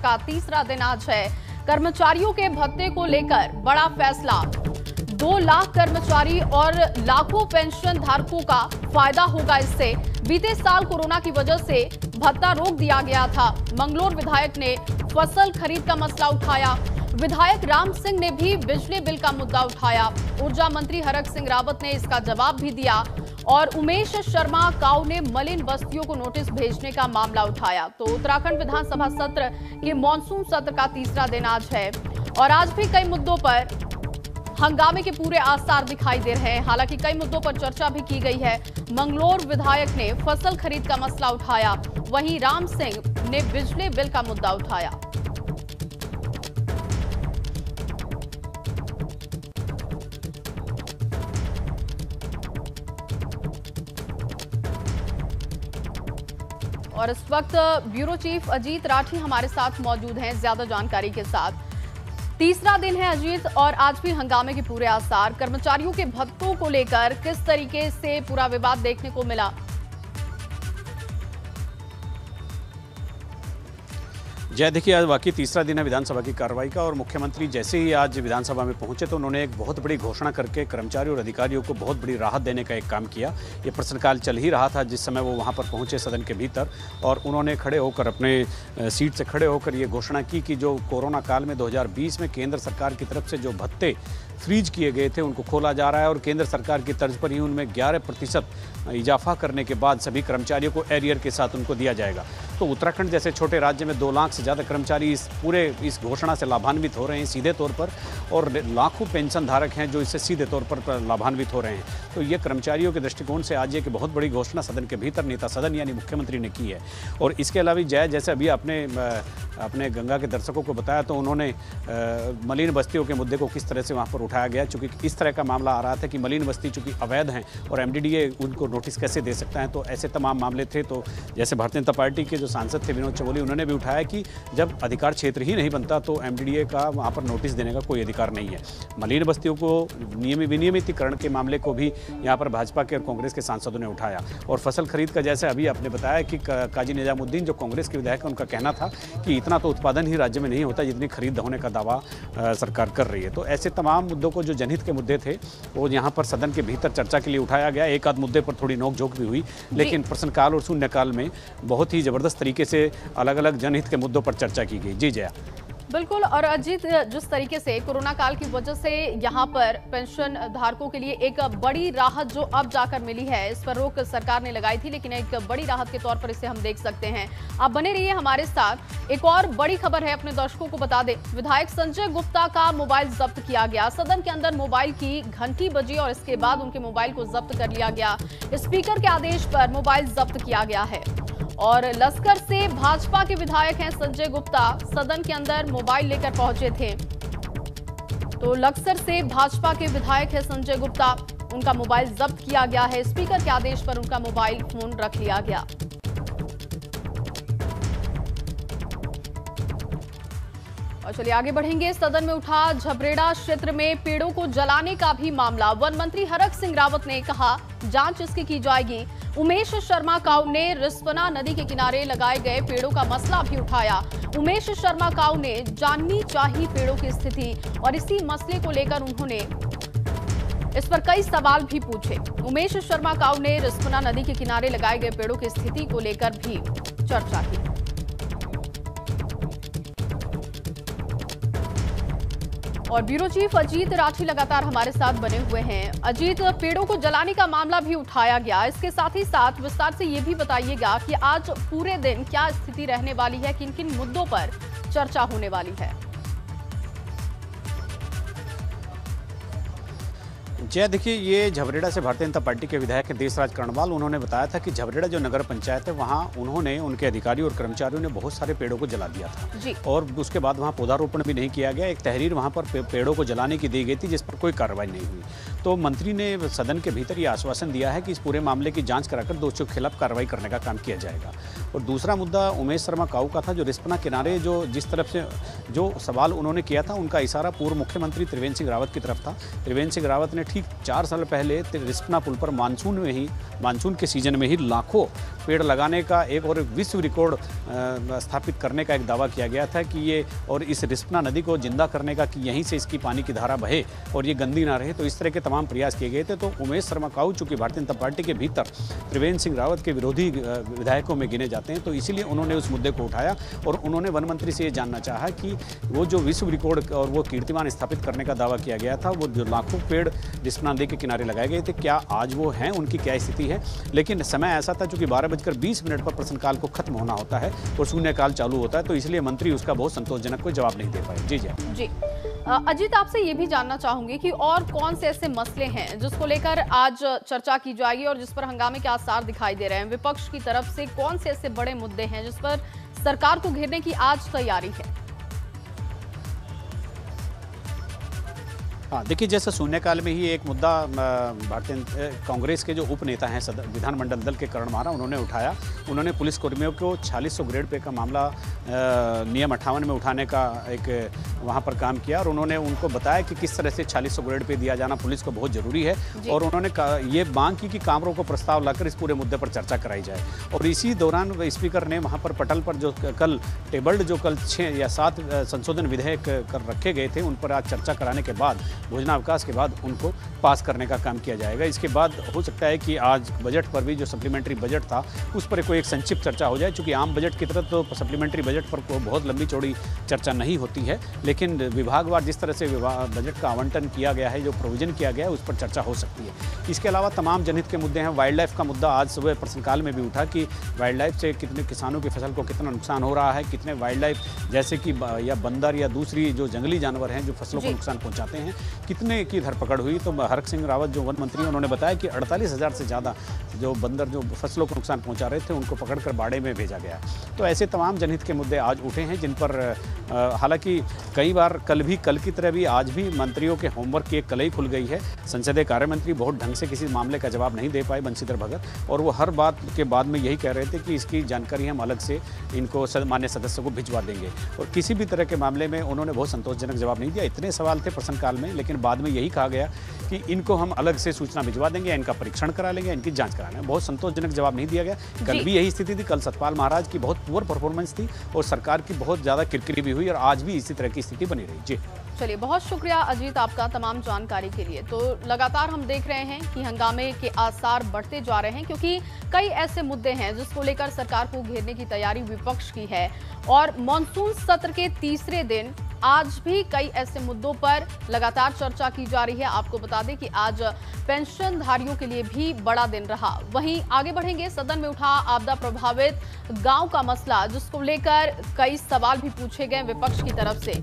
का तीसरा दिन आज है। कर्मचारियों के भत्ते को लेकर बड़ा फैसला। 2 लाख कर्मचारी और लाखों पेंशन धारकों का फायदा होगा इससे। बीते साल कोरोना की वजह से भत्ता रोक दिया गया था। मंगलोर विधायक ने फसल खरीद का मसला उठाया। विधायक राम सिंह ने भी बिजली बिल का मुद्दा उठाया। ऊर्जा मंत्री हरक सिंह रावत ने इसका जवाब भी दिया और उमेश शर्मा काऊ ने मलिन बस्तियों को नोटिस भेजने का मामला उठाया। तो उत्तराखंड विधानसभा सत्र के मॉनसून सत्र का तीसरा दिन आज है और आज भी कई मुद्दों पर हंगामे के पूरे आसार दिखाई दे रहे हैं। हालांकि कई मुद्दों पर चर्चा भी की गई है। मंगलोर विधायक ने फसल खरीद का मसला उठाया, वहीं राम सिंह ने बिजली बिल का मुद्दा उठाया। और इस वक्त ब्यूरो चीफ अजीत राठी हमारे साथ मौजूद हैं ज्यादा जानकारी के साथ। तीसरा दिन है अजीत और आज भी हंगामे के पूरे आसार। कर्मचारियों के भत्तों को लेकर किस तरीके से पूरा विवाद देखने को मिला? जय, देखिए आज वाकई तीसरा दिन है विधानसभा की कार्रवाई का और मुख्यमंत्री जैसे ही आज विधानसभा में पहुंचे तो उन्होंने एक बहुत बड़ी घोषणा करके कर्मचारियों और अधिकारियों को बहुत बड़ी राहत देने का एक काम किया। ये प्रश्नकाल चल ही रहा था जिस समय वो वहां पर पहुंचे सदन के भीतर और उन्होंने खड़े होकर अपने सीट से खड़े होकर ये घोषणा की कि जो कोरोना काल में 2020 में केंद्र सरकार की तरफ से जो भत्ते फ्रीज किए गए थे उनको खोला जा रहा है और केंद्र सरकार की तर्ज पर ही उनमें 11% इजाफा करने के बाद सभी कर्मचारियों को एरियर के साथ उनको दिया जाएगा। तो उत्तराखंड जैसे छोटे राज्य में 2 लाख से ज़्यादा कर्मचारी इस घोषणा से लाभान्वित हो रहे हैं सीधे तौर पर और लाखों पेंशन धारक हैं जो इससे सीधे तौर पर लाभान्वित हो रहे हैं। तो ये कर्मचारियों के दृष्टिकोण से आज ये कि बहुत बड़ी घोषणा सदन के भीतर नेता सदन यानी मुख्यमंत्री ने की है। और इसके अलावा जय जैसे अभी अपने गंगा के दर्शकों को बताया तो उन्होंने मलिन बस्तियों के मुद्दे को किस तरह से वहाँ पर उठाया गया, चूँकि इस तरह का मामला आ रहा था कि मलिन बस्ती चूँकि अवैध हैं और MDDA उनको नोटिस कैसे दे सकता है। तो ऐसे तमाम मामले थे। तो जैसे भारतीय जनता पार्टी के जो सांसद थे विनोद चमोली उन्होंने भी उठाया कि जब अधिकार क्षेत्र ही नहीं बनता तो MDDA का वहाँ पर नोटिस देने का कोई अधिकार नहीं है। मलिन बस्तियों को विनियमितीकरण के मामले को भी यहाँ पर भाजपा के और कांग्रेस के सांसदों ने उठाया। और फसल खरीद का जैसे अभी आपने बताया कि काजी निजामुद्दीन जो कांग्रेस के विधायक हैं उनका कहना था कि इतना तो उत्पादन ही राज्य में नहीं होता जितनी खरीद होने का दावा सरकार कर रही है। तो ऐसे तमाम मुद्दों को जो जनहित के मुद्दे थे वो यहाँ पर सदन के भीतर चर्चा के लिए उठाया गया। एक आध मुद्दे पर थोड़ी नोकझोंक भी हुई लेकिन प्रश्नकाल और शून्यकाल में बहुत ही जबरदस्त तरीके से अलग अलग जनहित के मुद्दों पर चर्चा की गई। जी जया। बिल्कुल। और अजीत, जिस तरीके से कोरोना काल की वजह से यहाँ पर पेंशन धारकों के लिए एक बड़ी राहत जो अब जाकर मिली है, इस पर रोक सरकार ने लगाई थी लेकिन एक बड़ी राहत के तौर पर इसे हम देख सकते हैं। आप बने रहिए हमारे साथ। एक और बड़ी खबर है, अपने दर्शकों को बता दें, विधायक संजय गुप्ता का मोबाइल जब्त किया गया। सदन के अंदर मोबाइल की घंटी बजी और इसके बाद उनके मोबाइल को जब्त कर लिया गया। स्पीकर के आदेश पर मोबाइल जब्त किया गया है और लश्कर से भाजपा के विधायक हैं संजय गुप्ता सदन के अंदर मोबाइल लेकर पहुंचे थे। तो लश्कर से भाजपा के विधायक हैं संजय गुप्ता, उनका मोबाइल जब्त किया गया है। स्पीकर के आदेश पर उनका मोबाइल फोन रख लिया गया। और चलिए आगे बढ़ेंगे। सदन में उठा झबरेड़ा क्षेत्र में पेड़ों को जलाने का भी मामला। वन मंत्री हरक सिंह रावत ने कहा जांच इसकी की जाएगी। उमेश शर्मा काऊ ने रिस्पना नदी के किनारे लगाए गए पेड़ों का मसला भी उठाया। उमेश शर्मा काऊ ने जाननी चाहिए पेड़ों की स्थिति और इसी मसले को लेकर उन्होंने इस पर कई सवाल भी पूछे। उमेश शर्मा काऊ ने रिस्पना नदी के किनारे लगाए गए पेड़ों की स्थिति को लेकर भी चर्चा की। और ब्यूरो चीफ अजीत राठी लगातार हमारे साथ बने हुए हैं। अजीत, पेड़ों को जलाने का मामला भी उठाया गया, इसके साथ ही साथ विस्तार से ये भी बताइएगा कि आज पूरे दिन क्या स्थिति रहने वाली है, किन किन मुद्दों पर चर्चा होने वाली है? जय, देखिए ये झबरेड़ा से भारतीय जनता पार्टी के विधायक हैं देशराज कर्णवाल, उन्होंने बताया था कि झबरेड़ा जो नगर पंचायत है वहाँ उन्होंने उनके अधिकारियों और कर्मचारियों ने बहुत सारे पेड़ों को जला दिया था जी। और उसके बाद वहाँ पौधारोपण भी नहीं किया गया। एक तहरीर वहाँ पर पेड़ों को जलाने की दी गई थी जिस पर कोई कार्रवाई नहीं हुई। तो मंत्री ने सदन के भीतर ये आश्वासन दिया है कि इस पूरे मामले की जाँच कराकर दोषियों के खिलाफ कार्रवाई करने का काम किया जाएगा। और दूसरा मुद्दा उमेश शर्मा काऊ का था, जो रिस्पना किनारे जो जिस तरफ से जो सवाल उन्होंने किया था उनका इशारा पूर्व मुख्यमंत्री त्रिवेंद्र सिंह रावत की तरफ था। त्रिवेंद्र सिंह रावत ने ठीक 4 साल पहले रिस्पना पुल पर मानसून के सीजन में ही लाखों पेड़ लगाने का एक और विश्व रिकॉर्ड स्थापित करने का एक दावा किया गया था कि ये और इस रिस्पना नदी को जिंदा करने का, कि यहीं से इसकी पानी की धारा बहे और ये गंदी ना रहे। तो इस तरह के तमाम प्रयास किए गए थे। तो उमेश शर्मा काऊ चूँकि भारतीय जनता पार्टी के भीतर त्रिवेंद्र सिंह रावत के विरोधी विधायकों में गिने जाते हैं, तो इसीलिए उन्होंने उस मुद्दे को उठाया और उन्होंने वन मंत्री से ये जानना चाहा कि वो जो विश्व रिकॉर्ड और वो कीर्तिमान स्थापित करने का दावा किया गया था, वो जो लाखों पेड़ रिस्पना नदी के किनारे लगाए गए थे, क्या आज वो हैं, उनकी क्या स्थिति है। लेकिन समय ऐसा था चूँकि 12:20 पर प्रश्नकाल को खत्म होना होता है और शून्यकाल चालू होता है, तो इसलिए मंत्री उसका बहुत संतोषजनक कोई जवाब नहीं दे पाए। जी अजीत, आपसे ये भी जानना चाहूंगी कि और कौन से ऐसे मसले हैं जिसको लेकर आज चर्चा की जाएगी और जिस पर हंगामे के आसार दिखाई दे रहे हैं। विपक्ष की तरफ से कौन से ऐसे बड़े मुद्दे हैं जिस पर सरकार को घेरने की आज तैयारी है? हाँ, देखिए, जैसे शून्यकाल में ही एक मुद्दा भारतीय कांग्रेस के जो उपनेता हैं विधानमंडल दल के करण मारा, उन्होंने उठाया। उन्होंने पुलिसकर्मियों को 4600 ग्रेड पे का मामला नियम 58 में उठाने का एक वहाँ पर काम किया और उन्होंने उनको बताया कि किस तरह से 4600 ग्रेड पे दिया जाना पुलिस को बहुत ज़रूरी है। और उन्होंने ये मांग की कि कामरों को प्रस्ताव लाकर इस पूरे मुद्दे पर चर्चा कराई जाए। और इसी दौरान स्पीकर ने वहाँ पर पटल पर जो कल टेबल्ड जो कल 6 या 7 संशोधन विधेयक कर रखे गए थे, उन पर आज चर्चा कराने के बाद भोजनावकाश के बाद उनको पास करने का काम किया जाएगा। इसके बाद हो सकता है कि आज बजट पर भी जो सप्लीमेंट्री बजट था उस पर कोई एक संक्षिप्त चर्चा हो जाए, क्योंकि आम बजट की तरह तो सप्लीमेंट्री बजट पर बहुत लंबी चौड़ी चर्चा नहीं होती है, लेकिन विभागवार जिस तरह से बजट का आवंटन किया गया है, जो प्रोविजन किया गया है, उस पर चर्चा हो सकती है। इसके अलावा तमाम जनहित के मुद्दे हैं। वाइल्ड लाइफ का मुद्दा आज सुबह प्रश्नकाल में भी उठा कि वाइल्ड लाइफ से कितने किसानों की फसल को कितना नुकसान हो रहा है, कितने वाइल्ड लाइफ जैसे कि या बंदर या दूसरी जो जंगली जानवर हैं जो फसलों को नुकसान पहुँचाते हैं, कितने की धरपकड़ हुई। तो हरक सिंह रावत जो वन मंत्री, उन्होंने बताया कि 48,000 से ज़्यादा जो बंदर जो फसलों को नुकसान पहुंचा रहे थे उनको पकड़कर बाड़े में भेजा गया। तो ऐसे तमाम जनहित के मुद्दे आज उठे हैं, जिन पर हालांकि कई बार कल की तरह भी आज भी मंत्रियों के होमवर्क की एक कलई खुल गई है। संसदीय कार्य मंत्री बहुत ढंग से किसी मामले का जवाब नहीं दे पाए, बंशीधर भगत, और वो हर बात के बाद में यही कह रहे थे कि इसकी जानकारी हम अलग से इनको मान्य सदस्यों को भिजवा देंगे। और किसी भी तरह के मामले में उन्होंने बहुत संतोषजनक जवाब नहीं दिया। इतने सवाल थे प्रश्नकाल में, लेकिन बाद में यही कहा गया कि इनको हम अलग से सूचना भिजवा देंगे, इनका परीक्षण करा लेंगे, इनकी जांच करा लेंगे। बहुत संतोषजनक जवाब नहीं दिया गया। कल भी यही स्थिति थी। कल सतपाल महाराज की बहुत पुअर परफॉर्मेंस थी और सरकार की बहुत ज़्यादा किरकिरी भी हुई और आज भी इसी तरह की स्थिति बनी रही। जी चलिए, बहुत शुक्रिया अजीत आपका तमाम जानकारी के लिए। तो लगातार हम देख रहे हैं कि हंगामे के आसार बढ़ते जा रहे हैं, क्योंकि कई ऐसे मुद्दे हैं जिसको लेकर सरकार को घेरने की तैयारी विपक्ष की है। और मॉनसून सत्र के तीसरे दिन आज भी कई ऐसे मुद्दों पर लगातार चर्चा की जा रही है। आपको बता दें कि आज पेंशनधारियों के लिए भी बड़ा दिन रहा। वहीं आगे बढ़ेंगे, सदन में उठा आपदा प्रभावित गांव का मसला, जिसको लेकर कई सवाल भी पूछे गए विपक्ष की तरफ से।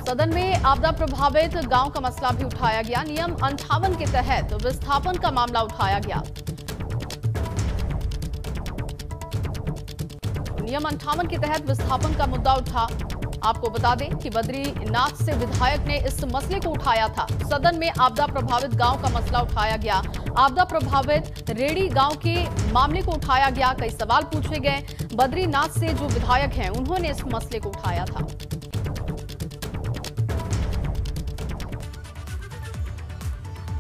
सदन में आपदा प्रभावित गांव का मसला भी उठाया गया। नियम 58 के तहत विस्थापन का मामला उठाया गया। नियम 58 के तहत विस्थापन का मुद्दा उठा। आपको बता दें कि बद्रीनाथ से विधायक ने इस मसले को उठाया था। सदन में आपदा प्रभावित गांव का मसला उठाया गया। आपदा प्रभावित रेड़ी गांव के मामले को उठाया गया। कई सवाल पूछे गए। बद्रीनाथ से जो विधायक हैं, उन्होंने इस मसले को उठाया था।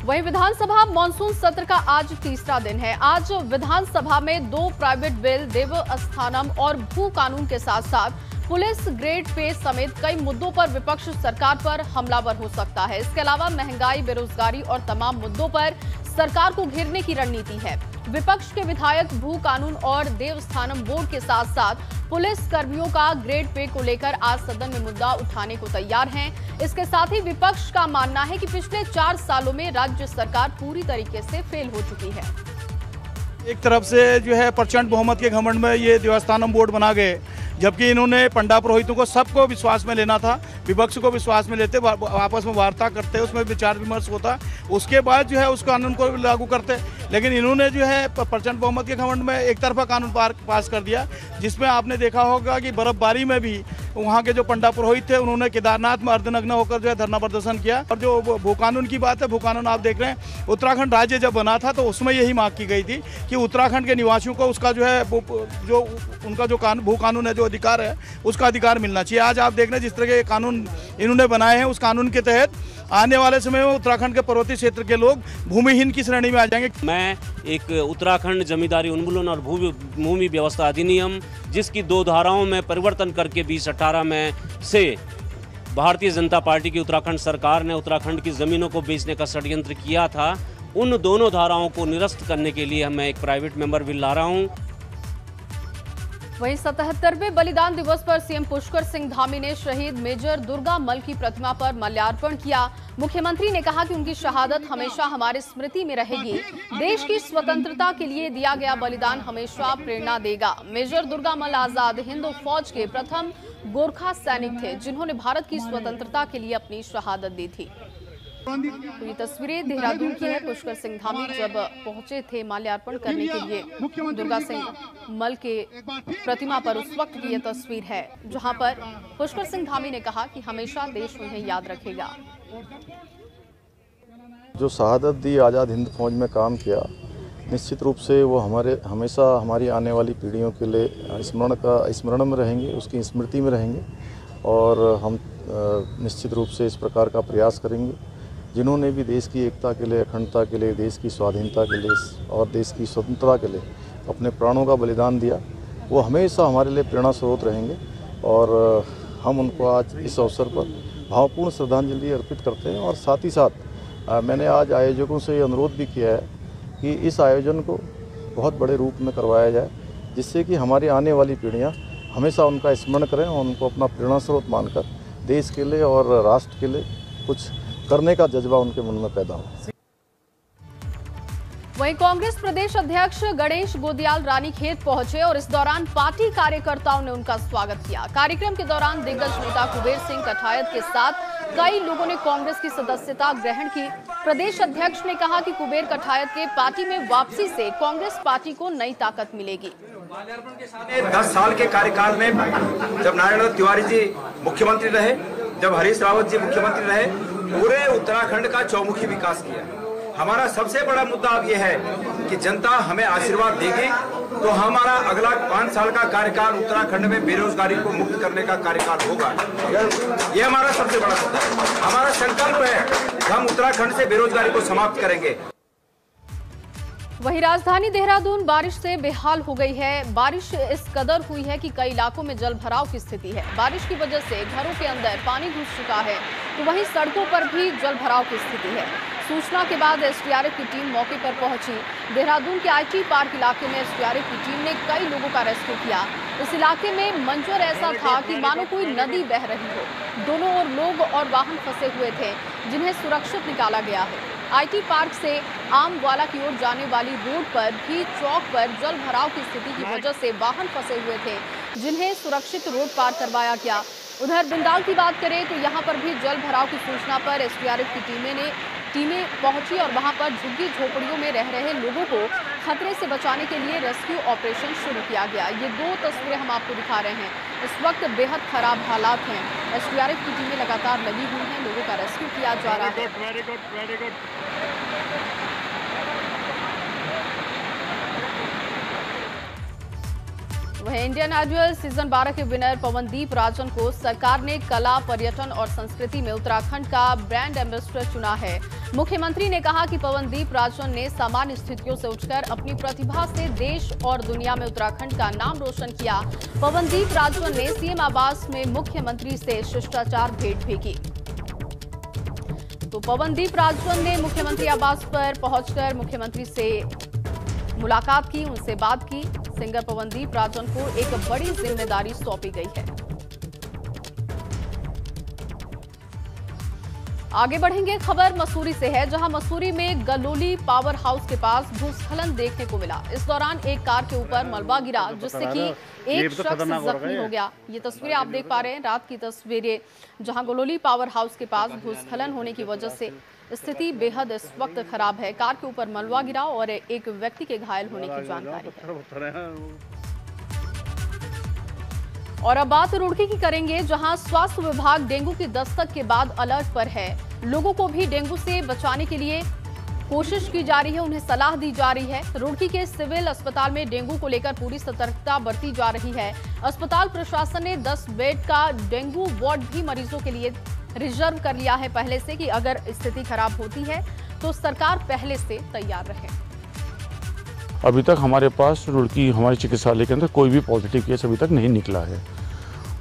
वहीं विधानसभा मॉनसून सत्र का आज तीसरा दिन है। आज विधानसभा में 2 प्राइवेट बिल, देवस्थानम और भू कानून के साथ साथ पुलिस ग्रेड पे समेत कई मुद्दों पर विपक्ष सरकार पर हमलावर हो सकता है। इसके अलावा महंगाई, बेरोजगारी और तमाम मुद्दों पर सरकार को घेरने की रणनीति है। विपक्ष के विधायक भू कानून और देवस्थानम बोर्ड के साथ साथ पुलिस कर्मियों का ग्रेड पे को लेकर आज सदन में मुद्दा उठाने को तैयार हैं। इसके साथ ही विपक्ष का मानना है कि पिछले 4 सालों में राज्य सरकार पूरी तरीके से फेल हो चुकी है। एक तरफ से जो है प्रचंड बहुमत के घमंड में ये देवस्थानम बोर्ड बना गए, जबकि इन्होंने पंडा पुरोहितों को सबको विश्वास में लेना था, विपक्ष को विश्वास में लेते, आपस में वार्ता करते, उसमें विचार विमर्श होता, उसके बाद जो है उस कानून को लागू करते। लेकिन इन्होंने जो है प्रचंड बहुमत के घमंड में एक तरफा कानून पास कर दिया, जिसमें आपने देखा होगा कि बर्फबारी में भी वहाँ के जो पंडा पुरोहित थे, उन्होंने केदारनाथ में अर्धनग्न होकर जो है धरना प्रदर्शन किया। और जो भू कानून की बात है, भू कानून आप देख रहे हैं, उत्तराखंड राज्य जब बना था तो उसमें यही मांग की गई थी कि उत्तराखंड के निवासियों को उसका जो है जो उनका जो भू कानून है, जो अधिकार है, उसका अधिकार मिलना चाहिए। आज आप देख रहे हैं जिस तरह के कानून इन्होंने बनाए हैं, उस कानून के तहत आने वाले समय में उत्तराखंड के पर्वतीय क्षेत्र के लोग भूमिहीन की श्रेणी में आ जाएंगे। मैं एक उत्तराखंड जमींदारी उन्मूलन और भूमि व्यवस्था अधिनियम, जिसकी 2 धाराओं में परिवर्तन करके 2018 में से भारतीय जनता पार्टी की उत्तराखंड सरकार ने उत्तराखंड की ज़मीनों को बेचने का षड्यंत्र किया था, उन दोनों धाराओं को निरस्त करने के लिए मैं एक प्राइवेट मेंबर बिल ला रहा हूँ। वहीं 77वें बलिदान दिवस पर सीएम पुष्कर सिंह धामी ने शहीद मेजर दुर्गा मल की प्रतिमा पर माल्यार्पण किया। मुख्यमंत्री ने कहा कि उनकी शहादत हमेशा हमारी स्मृति में रहेगी। देश की स्वतंत्रता के लिए दिया गया बलिदान हमेशा प्रेरणा देगा। मेजर दुर्गा मल आजाद हिंद फौज के प्रथम गोरखा सैनिक थे, जिन्होंने भारत की स्वतंत्रता के लिए अपनी शहादत दी थी। तो ये तस्वीरें देहरादून की है। पुष्कर सिंह धामी जब पहुंचे थे माल्यार्पण करने के लिए दुर्गा सिंह मल के प्रतिमा पर, उस वक्त की यह तस्वीर है जहां पर पुष्कर सिंह धामी ने कहा कि हमेशा देश उन्हें याद रखेगा। जो शहादत दी, आज़ाद हिंद फौज में काम किया, निश्चित रूप से वो हमेशा हमारी आने वाली पीढ़ियों के लिए स्मरण में रहेंगे, उसकी स्मृति में रहेंगे। और हम निश्चित रूप से इस प्रकार का प्रयास करेंगे। जिन्होंने भी देश की एकता के लिए, अखंडता के लिए, देश की स्वाधीनता के लिए और देश की स्वतंत्रता के लिए अपने प्राणों का बलिदान दिया, वो हमेशा हमारे लिए प्रेरणा स्रोत रहेंगे। और हम उनको आज इस अवसर पर भावपूर्ण श्रद्धांजलि अर्पित करते हैं। और साथ ही साथ मैंने आज आयोजकों से अनुरोध भी किया है कि इस आयोजन को बहुत बड़े रूप में करवाया जाए, जिससे कि हमारी आने वाली पीढ़ियाँ हमेशा उनका स्मरण करें और उनको अपना प्रेरणा स्रोत मानकर देश के लिए और राष्ट्र के लिए कुछ करने का जज्बा उनके मन में पैदा हो। वहीं कांग्रेस प्रदेश अध्यक्ष गणेश गोदियाल रानीखेत पहुंचे और इस दौरान पार्टी कार्यकर्ताओं ने उनका स्वागत किया। कार्यक्रम के दौरान दिग्गज नेता कुबेर सिंह कठायत के साथ कई लोगों ने कांग्रेस की सदस्यता ग्रहण की। प्रदेश अध्यक्ष ने कहा कि कुबेर कठायत के पार्टी में वापसी से कांग्रेस पार्टी को नई ताकत मिलेगी। 10 साल के कार्यकाल में जब नारायण तिवारी जी मुख्यमंत्री रहे, जब हरीश रावत जी मुख्यमंत्री रहे, पूरे उत्तराखंड का चौमुखी विकास किया। हमारा सबसे बड़ा मुद्दा अब यह है कि जनता हमें आशीर्वाद देगी तो हमारा अगला 5 साल का कार्यकाल उत्तराखंड में बेरोजगारी को मुक्त करने का कार्यकाल होगा। ये हमारा सबसे बड़ा मुद्दा है। हमारा संकल्प है कि हम उत्तराखंड से बेरोजगारी को समाप्त करेंगे। वहीं राजधानी देहरादून बारिश से बेहाल हो गई है। बारिश इस कदर हुई है कि कई इलाकों में जल भराव की स्थिति है। बारिश की वजह से घरों के अंदर पानी घुस चुका है, तो वहीं सड़कों पर भी जल भराव की स्थिति है। सूचना के बाद एसडीआरएफ की टीम मौके पर पहुंची। देहरादून के आईटी पार्क इलाके में एसडीआरएफ की टीम ने कई लोगों का रेस्क्यू किया। इस इलाके में मंजर ऐसा था कि मानो कोई नदी बह रही हो। दोनों ओर लोग और वाहन फंसे हुए थे, जिन्हें सुरक्षित निकाला गया है। आईटी पार्क से आमवाला की ओर जाने वाली रोड पर भी चौक पर जल भराव की स्थिति की वजह से वाहन फंसे हुए थे, जिन्हें सुरक्षित रोड पार करवाया गया। उधर बिंदाल की बात करें तो यहां पर भी जल भराव की सूचना पर एसडीआरएफ की टीमें पहुंची और वहां पर झुग्गी झोपड़ियों में रह रहे लोगों को खतरे से बचाने के लिए रेस्क्यू ऑपरेशन शुरू किया गया। ये 2 तस्वीरें हम आपको दिखा रहे हैं। इस वक्त बेहद खराब हालात हैं। एसडीआरएफ की टीमें लगातार लगी हुई हैं, लोगों का रेस्क्यू किया जा रहा है। वहीं इंडियन आइडल सीजन 12 के विनर पवनदीप राजन को सरकार ने कला, पर्यटन और संस्कृति में उत्तराखंड का ब्रांड एम्बेसडर चुना है। मुख्यमंत्री ने कहा कि पवनदीप राजन ने सामान्य स्थितियों से उठकर अपनी प्रतिभा से देश और दुनिया में उत्तराखंड का नाम रोशन किया। पवनदीप राजन ने सीएम आवास में मुख्यमंत्री से शिष्टाचार भेंट भी की। तो पवनदीप राजन ने मुख्यमंत्री आवास पर पहुंचकर मुख्यमंत्री से मुलाकात की, उनसे बात की। सिंगर पवनदीप राजन को एक बड़ी जिम्मेदारी सौंपी गई है। आगे बढ़ेंगे, खबर मसूरी से है, जहां मसूरी में गलोली पावर हाउस के पास भूस्खलन देखने को मिला। इस दौरान एक कार के ऊपर मलबा गिरा, जिससे कि एक शख्स जख्मी हो गया। ये तस्वीरें आप देख पा रहे हैं, रात की तस्वीरें, जहां गलोली पावर हाउस के पास भूस्खलन होने की वजह से स्थिति बेहद इस वक्त खराब है। कार के ऊपर मलबा गिरा और एक व्यक्ति के घायल होने की जानकारी है। और अब बात रुड़की की करेंगे, जहां स्वास्थ्य विभाग डेंगू की दस्तक के बाद अलर्ट पर है। लोगों को भी डेंगू से बचाने के लिए कोशिश की जा रही है, उन्हें सलाह दी जा रही है। रुड़की के सिविल अस्पताल में डेंगू को लेकर पूरी सतर्कता बरती जा रही है। अस्पताल प्रशासन ने 10 बेड का डेंगू वार्ड भी मरीजों के लिए रिजर्व कर लिया है पहले से कि अगर स्थिति खराब होती है तो सरकार पहले से तैयार रहे। अभी तक हमारे पास रुड़की हमारे चिकित्सालय के अंदर कोई भी पॉजिटिव केस अभी तक नहीं निकला है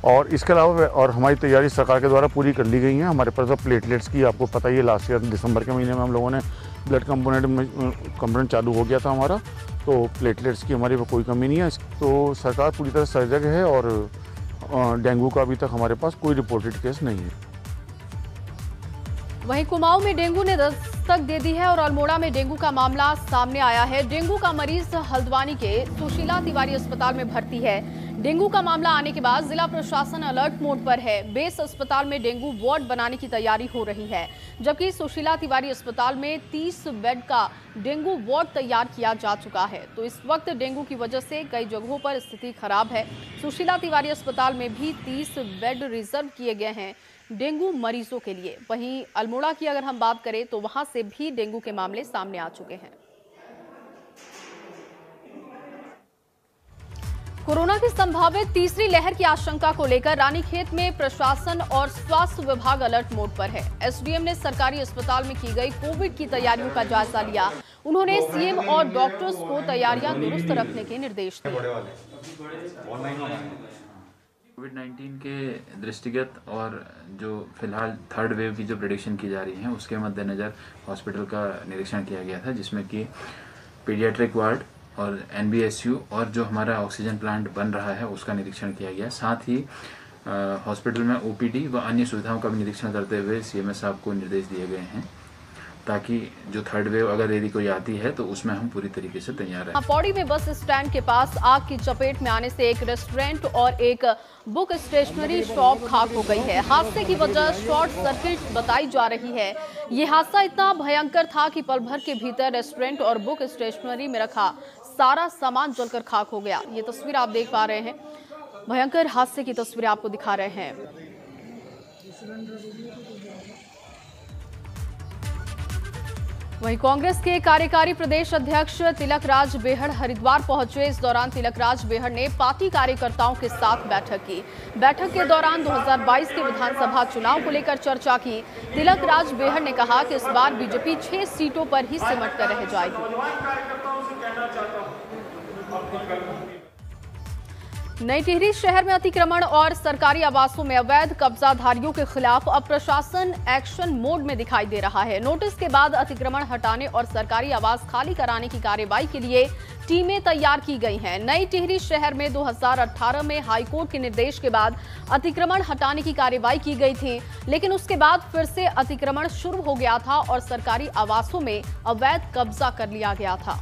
और इसके अलावा और हमारी तैयारी सरकार के द्वारा पूरी कर ली गई है। हमारे पास अब प्लेटलेट्स की आपको पता ही है, लास्ट ईयर दिसंबर के महीने में हम लोगों ने ब्लड कंपोनेंट चालू हो गया था हमारा, तो प्लेटलेट्स की हमारी कोई कमी नहीं है। तो सरकार पूरी तरह सजग है और डेंगू का अभी तक हमारे पास कोई रिपोर्टेड केस नहीं है। वहीं कुमाऊं में डेंगू ने दस्तक दे दी है और अल्मोड़ा में डेंगू का मामला सामने आया है। डेंगू का मरीज हल्द्वानी के सुशीला तिवारी अस्पताल में भर्ती है। डेंगू का मामला आने के बाद जिला प्रशासन अलर्ट मोड पर है। बेस अस्पताल में डेंगू वार्ड बनाने की तैयारी हो रही है, जबकि सुशीला तिवारी अस्पताल में 30 बेड का डेंगू वार्ड तैयार किया जा चुका है। तो इस वक्त डेंगू की वजह से कई जगहों पर स्थिति खराब है। सुशीला तिवारी अस्पताल में भी 30 बेड रिजर्व किए गए हैं डेंगू मरीजों के लिए। वहीं अल्मोड़ा की अगर हम बात करें तो वहां से भी डेंगू के मामले सामने आ चुके हैं। कोरोना की संभावित तीसरी लहर की आशंका को लेकर रानीखेत में प्रशासन और स्वास्थ्य विभाग अलर्ट मोड पर है। एसडीएम ने सरकारी अस्पताल में की गई कोविड की तैयारियों का जायजा लिया। उन्होंने सीएम और डॉक्टर्स को तैयारियां दुरुस्त रखने के निर्देश दिए। कोविड-19 के दृष्टिगत और जो फिलहाल थर्ड वेव की जो प्रेडिक्शन की जा रही है उसके मद्देनज़र हॉस्पिटल का निरीक्षण किया गया था, जिसमें कि पीडियाट्रिक वार्ड और एनबीएसयू और जो हमारा ऑक्सीजन प्लांट बन रहा है उसका निरीक्षण किया गया। साथ ही हॉस्पिटल में ओपीडी व अन्य सुविधाओं का भी निरीक्षण करते हुए सीएमएस साहब को निर्देश दिए गए हैं, ताकि जो थर्ड वेव अगर यदि कोई आती है तो उसमें हम पूरी तरीके से तैयार हैं। पौड़ी में बस स्टैंड के पास आग की चपेट में आने से एक रेस्टोरेंट और एक बुक स्टेशनरी शॉप खाक हो गई है। हादसे की वजह शॉर्ट सर्किट बताई जा रही है। ये हादसा इतना भयंकर था कि पल भर के भीतर रेस्टोरेंट और बुक स्टेशनरी में रखा सारा सामान जलकर खाक हो गया। ये तस्वीर आप देख पा रहे हैं, भयंकर हादसे की तस्वीरें आपको दिखा रहे हैं। वहीं कांग्रेस के कार्यकारी प्रदेश अध्यक्ष तिलक राज बेहड़ हरिद्वार पहुंचे। इस दौरान तिलक राज बेहड़ ने पार्टी कार्यकर्ताओं के साथ बैठक की। बैठक के दौरान 2022 के विधानसभा चुनाव को लेकर चर्चा की। तिलक राज बेहड़ ने कहा कि इस बार बीजेपी 6 सीटों पर ही सिमट कर रह जाएगी। नई टिहरी शहर में अतिक्रमण और सरकारी आवासों में अवैध कब्जाधारियों के खिलाफ अब प्रशासन एक्शन मोड में दिखाई दे रहा है। नोटिस के बाद अतिक्रमण हटाने और सरकारी आवास खाली कराने की कार्रवाई के लिए टीमें तैयार की गई हैं। नई टिहरी शहर में 2018 में हाईकोर्ट के निर्देश के बाद अतिक्रमण हटाने की कार्रवाई की गई थी, लेकिन उसके बाद फिर से अतिक्रमण शुरू हो गया था और सरकारी आवासों में अवैध कब्जा कर लिया गया था।